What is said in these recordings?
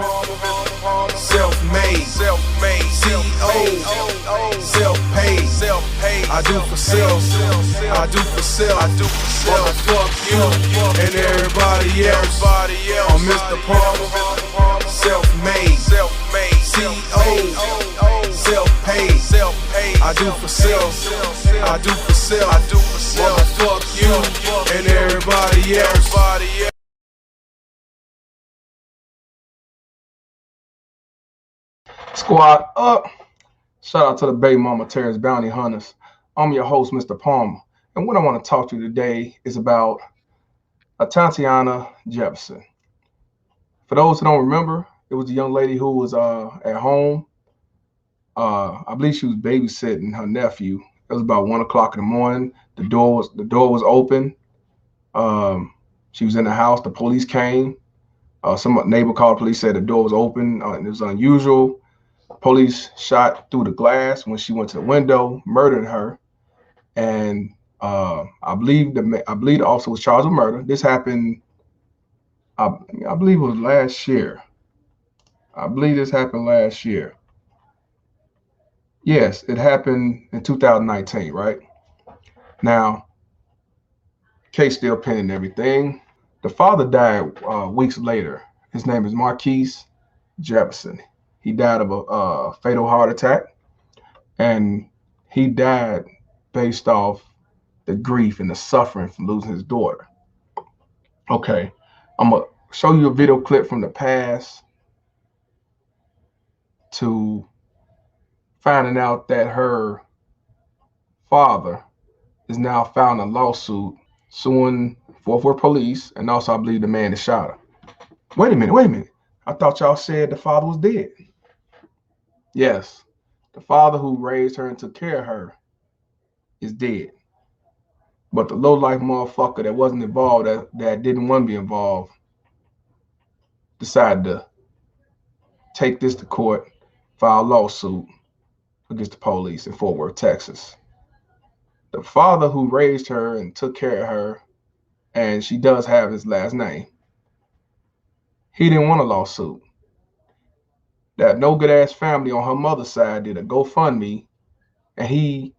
Self-made, CEO, self-paid. I do for self, I do for self. Fuck you and everybody else. I'm Mr. Palmer, self-made, CEO, self-paid. I do for self, I do for self. Fuck you and everybody else. Squad up. Shout out to the Baby Mama Terrorist Bounty Hunters. I'm your host, Mr. Palmer. And what I want to talk to you today is about Atatiana Jefferson. For those who don't remember, it was a young lady who was at home. I believe she was babysitting her nephew. It was about 1 o'clock in the morning. The door was open. She was in the house. The police came. Some neighbor called the police, said the door was open. And it was unusual. Police shot through the glass when she went to the window, murdered her, and I believe the officer was charged with murder. This happened, I believe it was last year. I believe this happened last year. Yes, it happened in 2019, right? Now, case still pending and everything. The father died weeks later. His name is Marquise Jefferson. He died of a fatal heart attack, and he died based off the grief and the suffering from losing his daughter. Okay, I'm going to show you a video clip from the past to finding out that her father is now filing a lawsuit suing Fort Worth police, and also I believe the man that shot her. Wait a minute. I thought y'all said the father was dead. Yes, the father who raised her and took care of her is dead. But the low-life motherfucker that wasn't involved, that didn't want to be involved, decided to take this to court, file a lawsuit against the police in Fort Worth, Texas. The father who raised her and took care of her, and she does have his last name, he didn't want a lawsuit. That no good ass family on her mother's side did a GoFundMe, and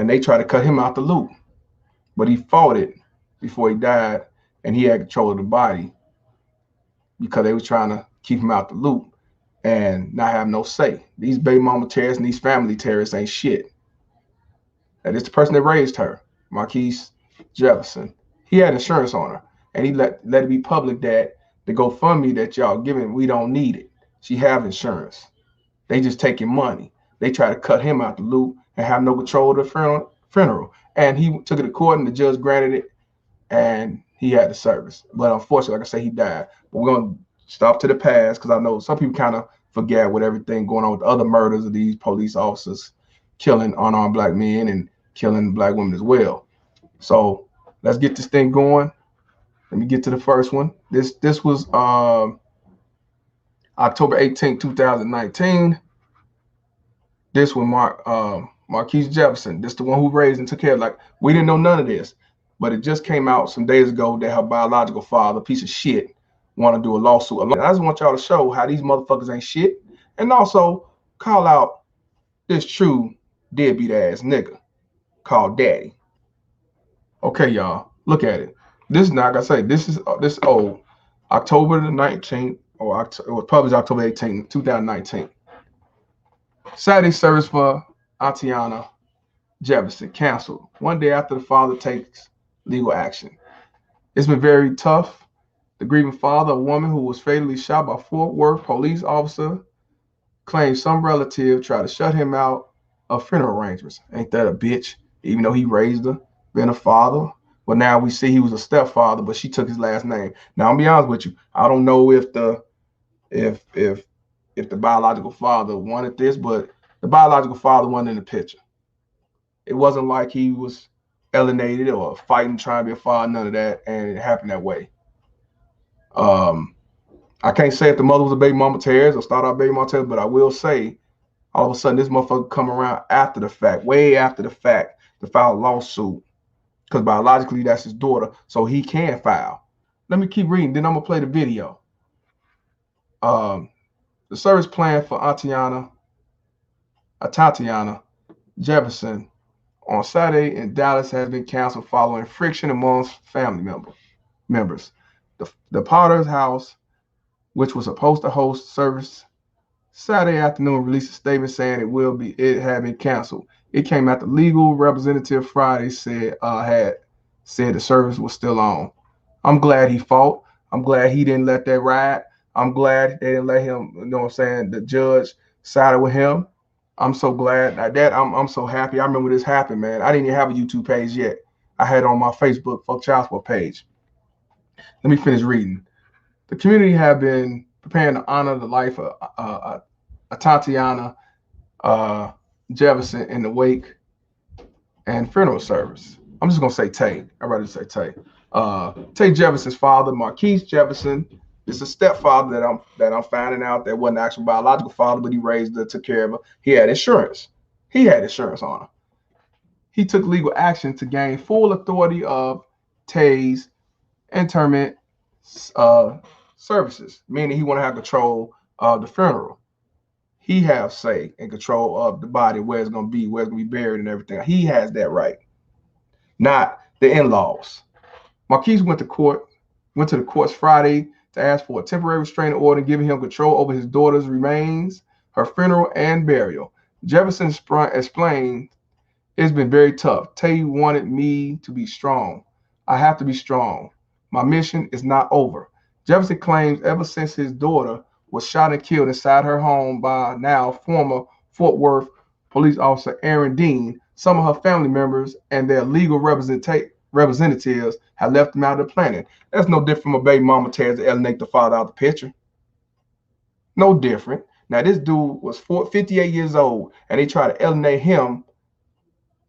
they tried to cut him out the loop, but he fought it before he died, and he had control of the body because they was trying to keep him out the loop and not have no say. These baby mama terrorists and these family terrorists ain't shit. And it's the person that raised her, Marquise Jefferson. He had insurance on her, and he let it be public that the GoFundMe that y'all giving, we don't need it. She have insurance. They just taking money. They try to cut him out the loop and have no control of the funeral. And he took it to court, and the judge granted it, and he had the service. But unfortunately, like I say, he died. But we're going to stop to the past, because I know some people kind of forget with everything going on with the other murders of these police officers killing unarmed black men and killing black women as well. So let's get this thing going. Let me get to the first one. This was October 18, 2019. This was Marquise Jefferson. This the one who raised and took care of. Like, we didn't know none of this, but it just came out some days ago that her biological father, piece of shit, want to do a lawsuit. I just want y'all to show how these motherfuckers ain't shit, and also call out this true deadbeat ass nigga called Daddy. Okay, y'all, look at it. This is not, like I say, this old. October the 19th, or it was published October 18th, 2019. Saturday service for Atatiana Jefferson canceled 1 day after the father takes legal action. It's been very tough. The grieving father, a woman who was fatally shot by Fort Worth police officer, claims some relative tried to shut him out of funeral arrangements. Ain't that a bitch? Even though he raised her, been a father. Well, now we see he was a stepfather, but she took his last name. Now, I'll be honest with you. I don't know if the biological father wanted this, but the biological father wasn't in the picture. It wasn't like he was alienated or fighting, trying to be a father, none of that, and it happened that way. I can't say if the mother was a baby mama terrorist or start out baby mama terrorist, but I will say, all of a sudden, this motherfucker come around after the fact, way after the fact, to file a lawsuit. Because biologically, that's his daughter, so he can file. Let me keep reading, then I'm going to play the video. Um, the service plan for Atatiana Jefferson on Saturday in Dallas has been canceled following friction amongst family members. The Potter's house, which was supposed to host service Saturday afternoon, released a statement saying it had been canceled. It came after legal representative Friday had said the service was still on. I'm glad he fought. I'm glad he didn't let that ride. I'm glad they didn't let him, you know what I'm saying, the judge sided with him. I'm so glad that I'm so happy. I remember this happened, man. I didn't even have a YouTube page yet. I had it on my Facebook for child support page. Let me finish reading. The community have been preparing to honor the life of Atatiana Jefferson in the wake and funeral service. I'm just gonna say Tay. I'd rather say Tay. Tay Jefferson's father, Marquise Jefferson, is a stepfather that I'm finding out that wasn't actual biological father, but he raised her, took care of her. He had insurance. He had insurance on her. He took legal action to gain full authority of Tay's interment services, meaning he want to have control of the funeral. He have say and control of the body, where it's gonna be, where it's gonna be buried, and everything. He has that right, not the in-laws. Marquise went to the courts Friday to ask for a temporary restraining order giving him control over his daughter's remains, her funeral, and burial. Jefferson explained, "It's been very tough. Tay wanted me to be strong. I have to be strong. My mission is not over." Jefferson claims ever since his daughter was shot and killed inside her home by now former Fort Worth police officer Aaron Dean, some of her family members and their legal representatives have left him out of the planning. That's no different from a baby mama tries to alienate the father out of the picture. No different. Now, this dude was 58 years old, and they tried to alienate him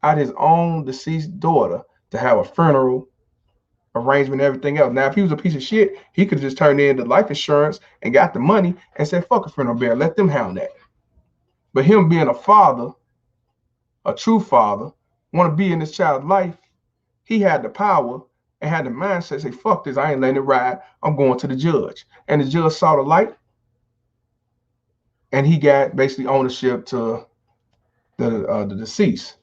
out his own deceased daughter to have a funeral arrangement and everything else. Now, if he was a piece of shit, he could have just turned in the life insurance and got the money and said, fuck a funeral bear, let them handle that. But him being a father, a true father, want to be in this child's life, he had the power and had the mindset, say, fuck this, I ain't letting it ride, I'm going to the judge. And the judge saw the light, and he got basically ownership to the deceased.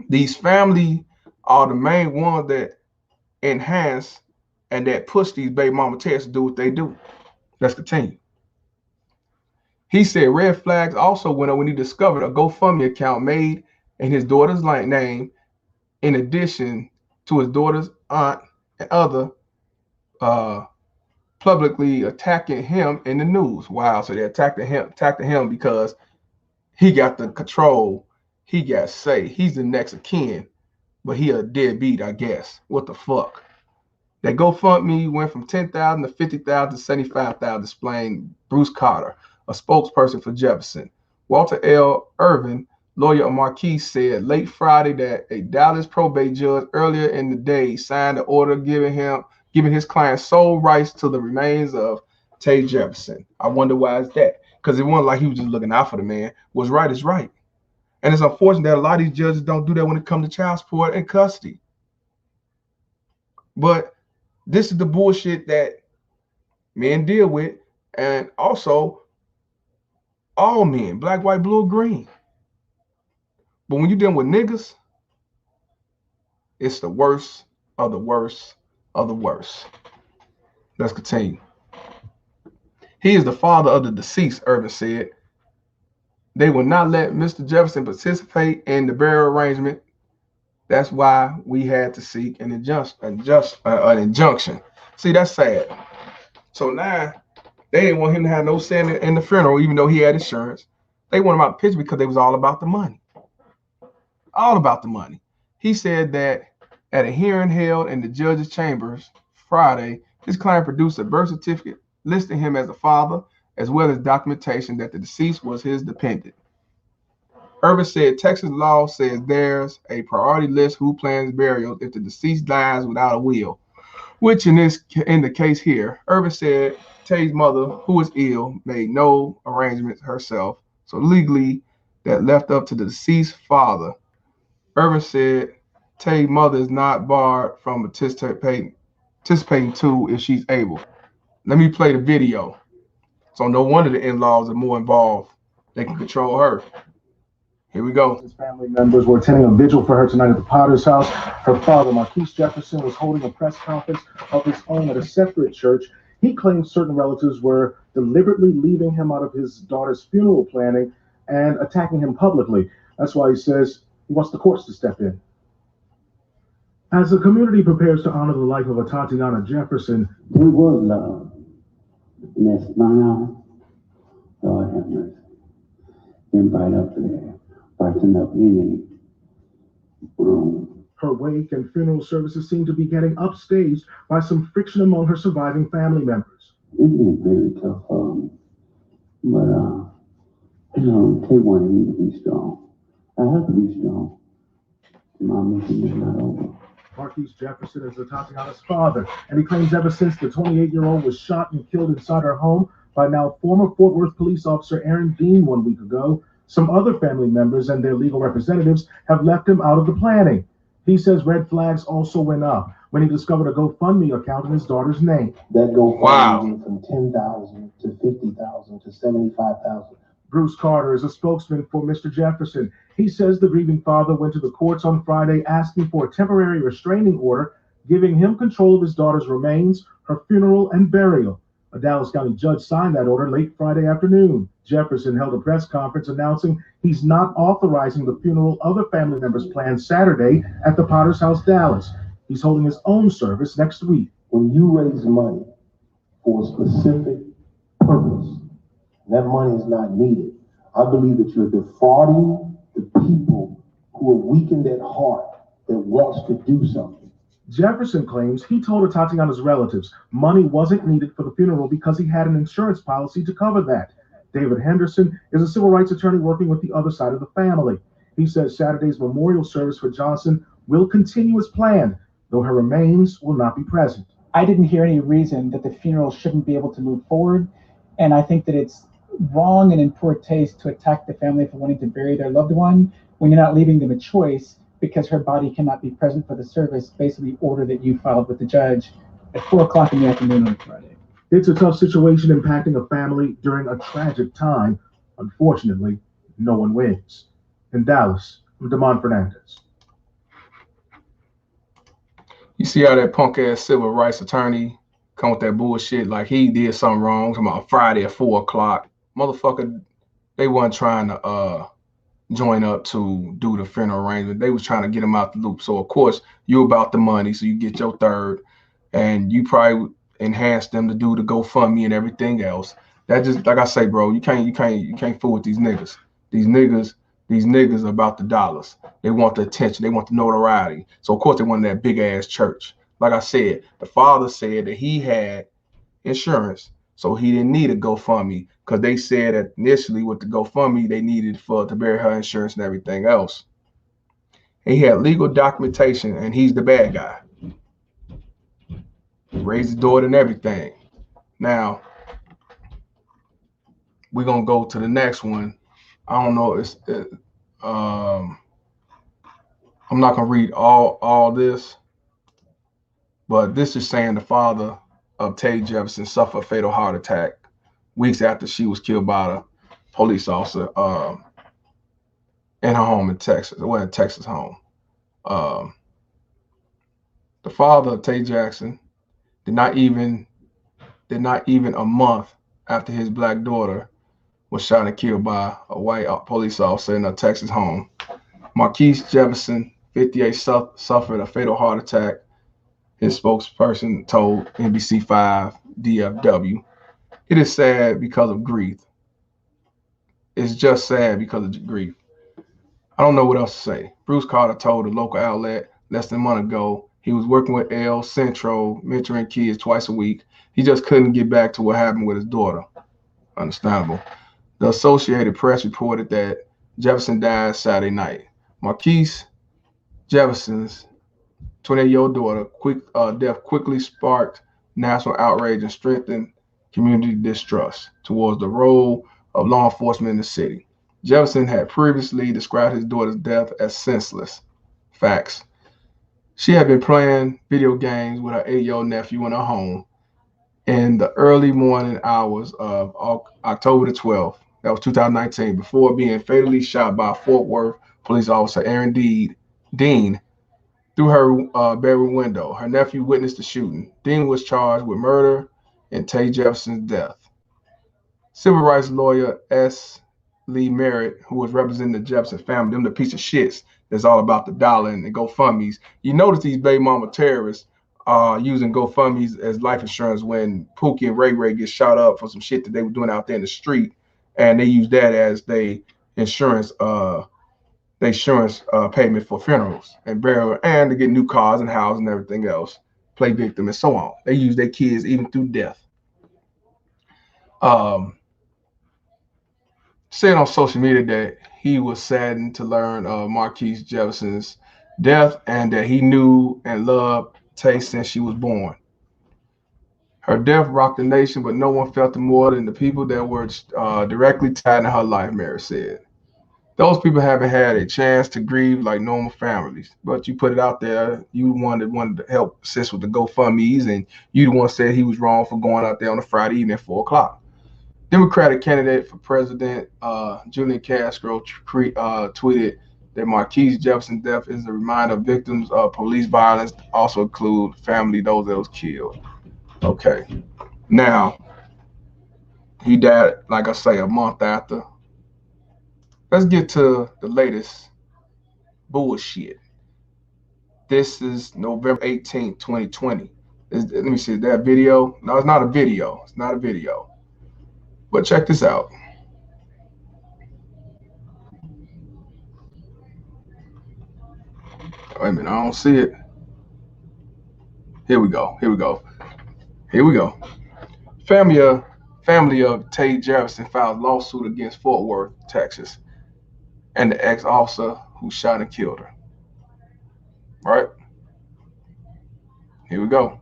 These family are the main ones that enhance and that push these baby mama tests to do what they do. Let's continue. He said red flags also went up when he discovered a GoFundMe account made in his daughter's name, in addition to his daughter's aunt and other publicly attacking him in the news. Wow, so they attacked him because he got the control, he got say, he's the next of kin, but he a deadbeat, I guess. What the fuck? That GoFundMe went from 10,000 to 50,000 to 75,000, displaying Bruce Carter, a spokesperson for Jefferson. Walter L. Irvin, lawyer of Marquise, said late Friday that a Dallas probate judge earlier in the day signed an order giving his client sole rights to the remains of Tay Jefferson. I wonder why is that? Because it wasn't like he was just looking out for the man. What's right is right. And it's unfortunate that a lot of these judges don't do that when it comes to child support and custody. But this is the bullshit that men deal with, and also all men, black, white, blue, green. But when you're dealing with niggas, it's the worst of the worst of the worst. Let's continue. He is the father of the deceased, Irvin said. They will not let Mr. Jefferson participate in the burial arrangement. That's why we had to seek an injunction. See, that's sad. So now they didn't want him to have no say in the funeral, even though he had insurance. They want him out of the picture because they was all about the money. All about the money. He said that at a hearing held in the judge's chambers Friday, his client produced a birth certificate listing him as a father, as well as documentation that the deceased was his dependent. Irvin said Texas law says there's a priority list who plans burial if the deceased dies without a will, which in the case here, Irvin said Tay's mother, who was ill, made no arrangements herself, so legally that left up to the deceased father. Irvin said Tay's mother is not barred from participating too if she's able. Let me play the video. So no wonder the in-laws are more involved. They can control her. Here we go. His family members were attending a vigil for her tonight at the Potter's house. Her father, Marquise Jefferson, was holding a press conference of his own at a separate church. He claims certain relatives were deliberately leaving him out of his daughter's funeral planning and attacking him publicly. That's why he says he wants the courts to step in. As the community prepares to honor the life of Atatiana Jefferson, It was love. And that smile, Lord have mercy. Been right up there, brighten up any room. her wake and funeral services seem to be getting upstaged by some friction among her surviving family members. It's been very tough for me. But, take one of me to be strong. I have to be strong. My mission is not over. Marquise Jefferson is Atatiana's father, and he claims ever since the 28-year-old was shot and killed inside her home by now former Fort Worth police officer Aaron Dean 1 week ago, some other family members and their legal representatives have left him out of the planning. He says red flags also went up when he discovered a GoFundMe account in his daughter's name. That Wow. GoFundMe went from 10,000 to 50,000 to 75,000. Bruce Carter is a spokesman for Mr. Jefferson. He says the grieving father went to the courts on Friday asking for a temporary restraining order, giving him control of his daughter's remains, her funeral, and burial. A Dallas County judge signed that order late Friday afternoon. Jefferson held a press conference announcing he's not authorizing the funeral other family members planned Saturday at the Potter's House, Dallas. He's holding his own service next week. When you raise money for a specific purpose, that money is not needed, I believe that you're defrauding the people who are weakened at heart that wants to do something. Jefferson claims he told Atatiana's relatives money wasn't needed for the funeral because he had an insurance policy to cover that. David Henderson is a civil rights attorney working with the other side of the family. He says Saturday's memorial service for Johnson will continue as planned, though her remains will not be present. I didn't hear any reason that the funeral shouldn't be able to move forward, and I think that it's wrong and in poor taste to attack the family for wanting to bury their loved one when you're not leaving them a choice because her body cannot be present for the service based on the order that you filed with the judge at 4 o'clock in the afternoon on Friday. It's a tough situation impacting a family during a tragic time. Unfortunately, no one wins. In Dallas, I'm Damon Fernandez. You see how that punk ass civil rights attorney come with that bullshit like he did something wrong, talking about Friday at 4 o'clock. Motherfucker, they wasn't trying to join up to do the funeral arrangement. They was trying to get him out the loop. So of course you about the money, so you get your third, and you probably enhance them to do the GoFundMe and everything else. That just, like I say, bro, you can't fool with these niggas. These niggas are about the dollars. They want the attention. They want the notoriety. So of course they want that big ass church. Like I said, the father said that he had insurance, so he didn't need a GoFundMe, because they said that initially with the GoFundMe they needed to bury her insurance and everything else. And he had legal documentation, and he's the bad guy. Raised his daughter and everything. Now we're gonna go to the next one. I don't know. I'm not gonna read all this, but this is saying the father of Tay Jefferson suffered a fatal heart attack weeks after she was killed by a police officer in her home in Texas. It wasn't a Texas home. The father of Tay Jackson did not even a month after his black daughter was shot and killed by a white police officer in a Texas home. Marquise Jefferson, 58, suffered a fatal heart attack, his spokesperson told NBC5 DFW. It is sad because of grief. It's just sad because of grief. I don't know what else to say. Bruce Carter told a local outlet less than a month ago he was working with El Centro, mentoring kids twice a week. He just couldn't get back to what happened with his daughter. Understandable. The Associated Press reported that Jefferson died Saturday night. Marquise Jefferson's 28-year-old daughter death quickly sparked national outrage and strengthened community distrust towards the role of law enforcement in the city. Jefferson had previously described his daughter's death as senseless. Facts. She had been playing video games with her 8-year-old nephew in her home in the early morning hours of October the 12th. That was 2019, before being fatally shot by Fort Worth police officer Aaron Dean through her bedroom window. Her nephew witnessed the shooting. Dean was charged with murder in Tay Jefferson's death. Civil rights lawyer S. Lee Merritt, who was representing the Jefferson family, them the piece of shits that's all about the dollar and the GoFundMe's. You notice these baby mama terrorists are using GoFundMe's as life insurance when Pookie and Ray Ray get shot up for some shit that they were doing out there in the street, and they use that as insurance payment for funerals and burial, and to get new cars and houses and everything else, play victim and so on. They use their kids even through death. Said on social media that he was saddened to learn of Marquise Jefferson's death and that he knew and loved Tay since she was born. Her death rocked the nation, but no one felt it more than the people that were directly tied to her life, Mary said. Those people haven't had a chance to grieve like normal families, but you put it out there. You wanted to help assist with the GoFundMe's, and you the one said he was wrong for going out there on a Friday evening at 4 o'clock. Democratic candidate for president Julian Castro tweeted that Marquise Jefferson's death is a reminder of victims of police violence, also include family, those that was killed. Okay. Now, he died, like I say, a month after. Let's get to the latest bullshit. This is November 18th, 2020. Let me see that video. No, it's not a video. It's not a video. But check this out. Wait a minute, I don't see it. Here we go. Family of Tay Jefferson filed lawsuit against Fort Worth, Texas, and the ex-officer who shot and killed her. All right? Here we go.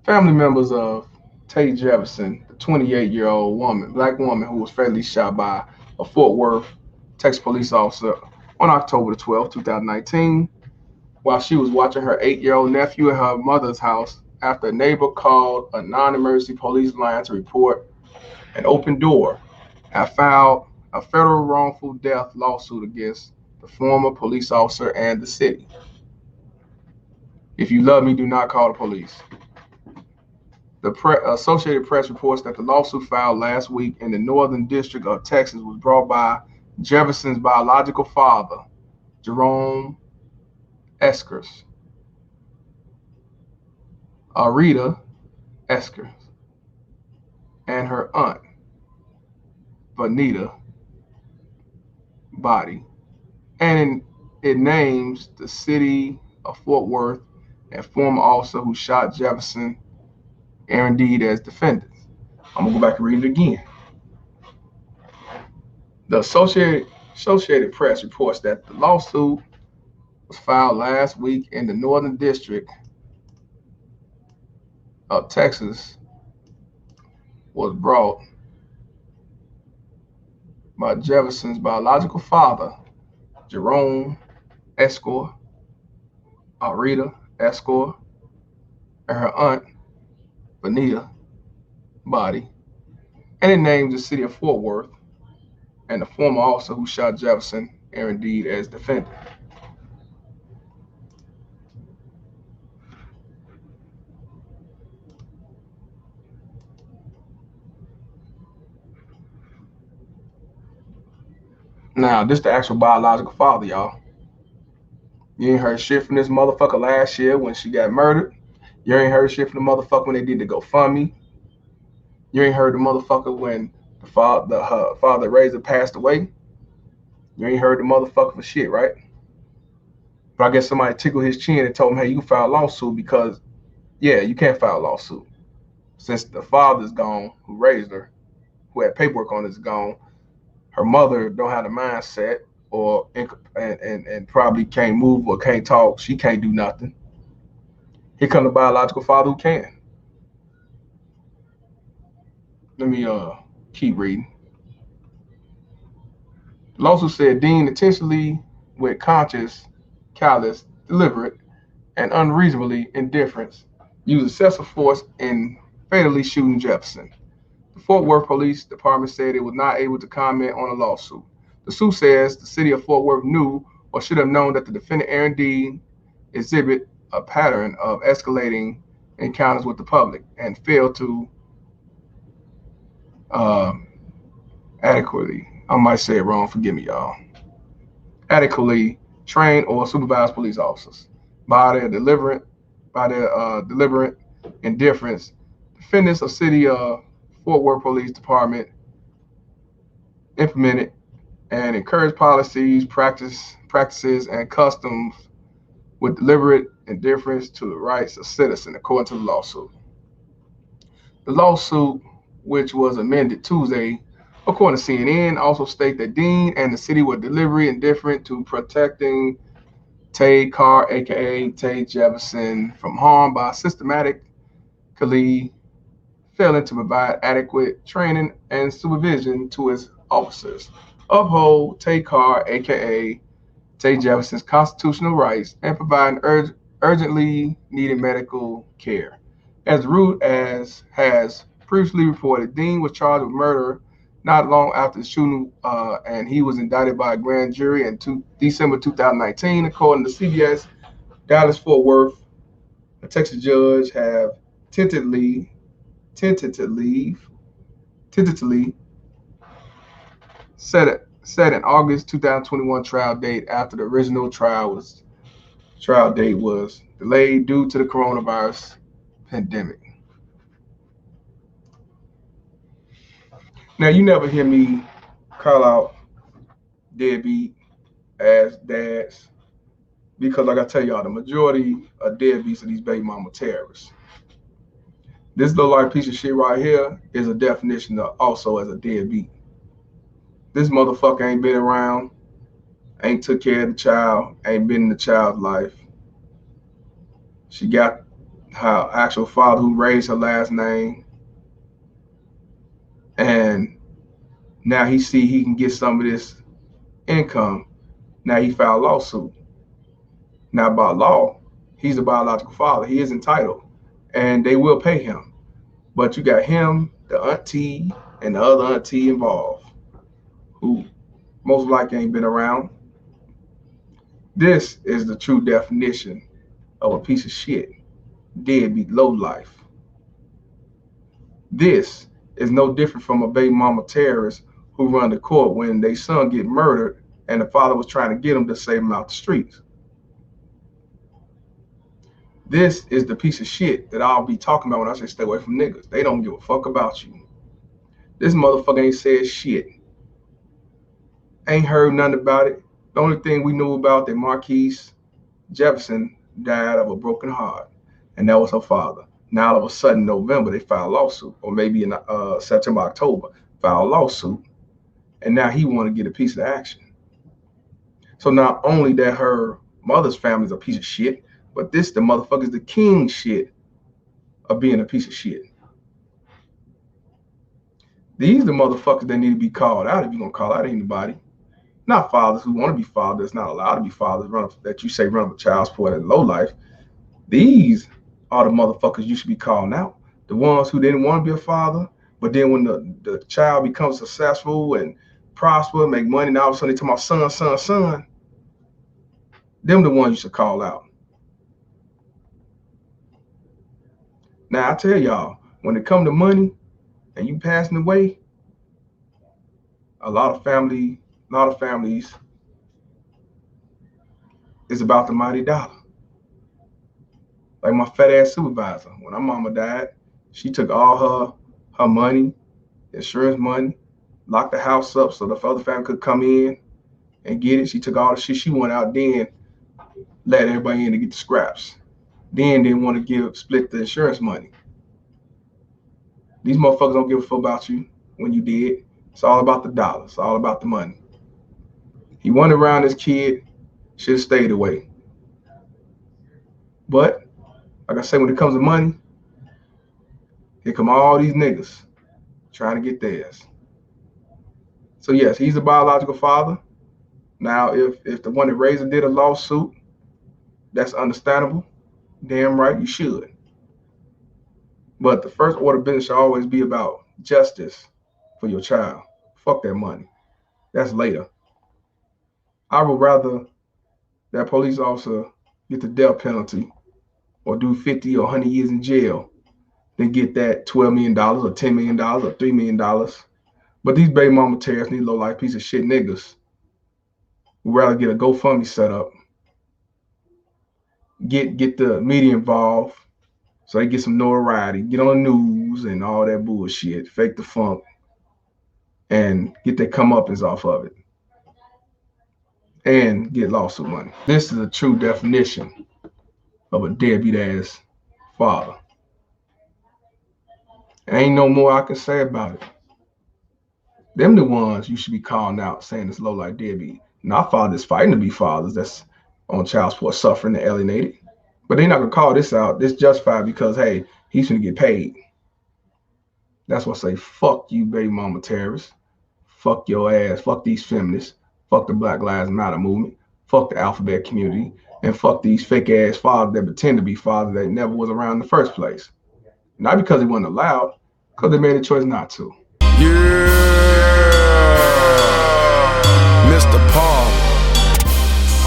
Family members of Tay Jefferson, the 28-year-old black woman who was fatally shot by a Fort Worth, Texas police officer on October 12, 2019, while she was watching her 8-year-old nephew at her mother's house after a neighbor called a non-emergency police line to report an open door, have filed a federal wrongful death lawsuit against the former police officer and the city. If you love me, do not call the police. The Associated Press reports that the lawsuit filed last week in the Northern District of Texas was brought by Jefferson's biological father, Jerome Eskers, Arita Eskers, and her aunt, Vanita Body. And it names the city of Fort Worth and former officer who shot Jefferson, Aaron Dean, as defendants. I'm gonna go back and read it again. The Associated Press reports that the lawsuit was filed last week in the Northern District of Texas, was brought by Jefferson's biological father, Jerome Eskor, Arita Eskor, and her aunt, Vanita Body, and it names the city of Fort Worth and the former officer who shot Jefferson, Aaron Dean, as defendant. Now, this the actual biological father, y'all. You ain't heard shit from this motherfucker last year when she got murdered. You ain't heard shit from the motherfucker when they did the GoFundMe. You ain't heard the motherfucker when her father raised her passed away. You ain't heard the motherfucker for shit, right? But I guess somebody tickled his chin and told him, hey, you can file a lawsuit because, yeah, you can't file a lawsuit. Since the father's gone, who raised her, who had paperwork on is gone, her mother don't have the mindset or and probably can't move or can't talk. She can't do nothing. Here come the biological father who can. Let me keep reading. The lawsuit said Dean intentionally, with conscious, callous, deliberate, and unreasonably indifference, used excessive force in fatally shooting Jefferson. The Fort Worth Police Department said it was not able to comment on the lawsuit. The suit says the city of Fort Worth knew or should have known that the defendant Aaron Dean exhibit a pattern of escalating encounters with the public and failed to uh, adequately, I might say it wrong, forgive me, y'all, adequately train or supervise police officers. By their deliberate indifference, defendants of City of Fort Worth Police Department implemented and encouraged policies, practices, and customs with deliberate indifference to the rights of citizens, according to the lawsuit. The lawsuit, which was amended Tuesday, according to CNN, also states that Dean and the city were deliberately indifferent to protecting Tay Carr, aka Tay Jefferson, from harm by systematically failing to provide adequate training and supervision to its officers, uphold Tay Carr, aka Tay Jefferson's constitutional rights, and provide urgently needed medical care. As Root as has previously reported, Dean was charged with murder not long after the shooting, and he was indicted by a grand jury in December 2019, according to CBS. Dallas Fort Worth, a Texas judge, have tentatively, tentatively, tentatively set an August 2021 trial date after the original trial date was delayed due to the coronavirus pandemic. Now, you never hear me call out deadbeat as dads because, like I tell y'all, the majority of deadbeats are these baby mama terrorists. This little like piece of shit right here is a definition of also as a deadbeat. This motherfucker ain't been around, ain't took care of the child, ain't been in the child's life. She got her actual father who raised her last name, and now he see he can get some of this income. Now he filed a lawsuit. Now by law, he's the biological father. He is entitled, and they will pay him. But you got him, the auntie, and the other auntie involved, who most likely ain't been around. This is the true definition of a piece of shit, deadbeat lowlife. This is no different from a baby mama terrorist who run the court when their son get murdered and the father was trying to get him to save him out the streets. This is the piece of shit that I'll be talking about when I say stay away from niggas. They don't give a fuck about you. This motherfucker ain't said shit. Ain't heard nothing about it. The only thing we knew about that Marquise Jefferson died of a broken heart, and that was her father. Now all of a sudden, in November, they filed a lawsuit, or maybe in September, October, filed a lawsuit, and now he want to get a piece of action. So not only that her mother's family is a piece of shit, but this the motherfucker's the king shit of being a piece of shit. These the motherfuckers that need to be called out if you're gonna call out anybody. Not fathers who want to be fathers, not allowed to be fathers, that you say run up a child support in low life. These are the motherfuckers you should be calling out. The ones who didn't want to be a father, but then when the child becomes successful and prosper, make money, now all of a sudden they talk about son, them the ones you should call out. Now I tell y'all, when it come to money and you passing away, a lot of families is about the mighty dollar. Like my fat ass supervisor, when her mama died, she took all her money, insurance money, locked the house up so the other family could come in and get it. She took all the shit. She went out then, let everybody in to get the scraps. Then didn't want to split the insurance money. These motherfuckers don't give a fuck about you when you did. It's all about the dollar. It's all about the money. He went around this kid, should have stayed away. But like I said, when it comes to money, here come all these niggas trying to get theirs. So yes, he's a biological father. Now, if the one that raised him did a lawsuit, that's understandable. Damn right, you should. But the first order of business should always be about justice for your child. Fuck that money. That's later. I would rather that police officer get the death penalty or do 50 or 100 years in jail than get that $12 million or $10 million or $3 million. But these baby mama terrorists, these low life piece of shit niggas, would rather get a GoFundMe set up, get the media involved so they get some notoriety, get on the news and all that bullshit, fake the funk, and get their comeuppance off of it, and get lawsuit money. This is a true definition of a deadbeat ass father. And ain't no more I can say about it. Them the ones you should be calling out, saying it's low like deadbeat. Not fathers fighting to be fathers that's on child support, suffering and alienated. But they're not gonna call this out. This justified because hey, he's gonna get paid. That's why I say fuck you, baby mama terrorists. Fuck your ass. Fuck these feminists. Fuck the Black Lives Matter movement. Fuck the alphabet community. And fuck these fake ass fathers that pretend to be fathers that never was around in the first place. Not because they weren't allowed, because they made a choice not to. Yeah, Mr. Palmer.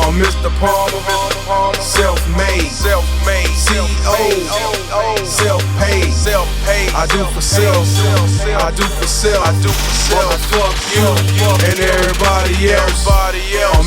I'm Mr. Palmer, self-made, CEO, self-paid, I do for self, Motherfuck you and everybody else.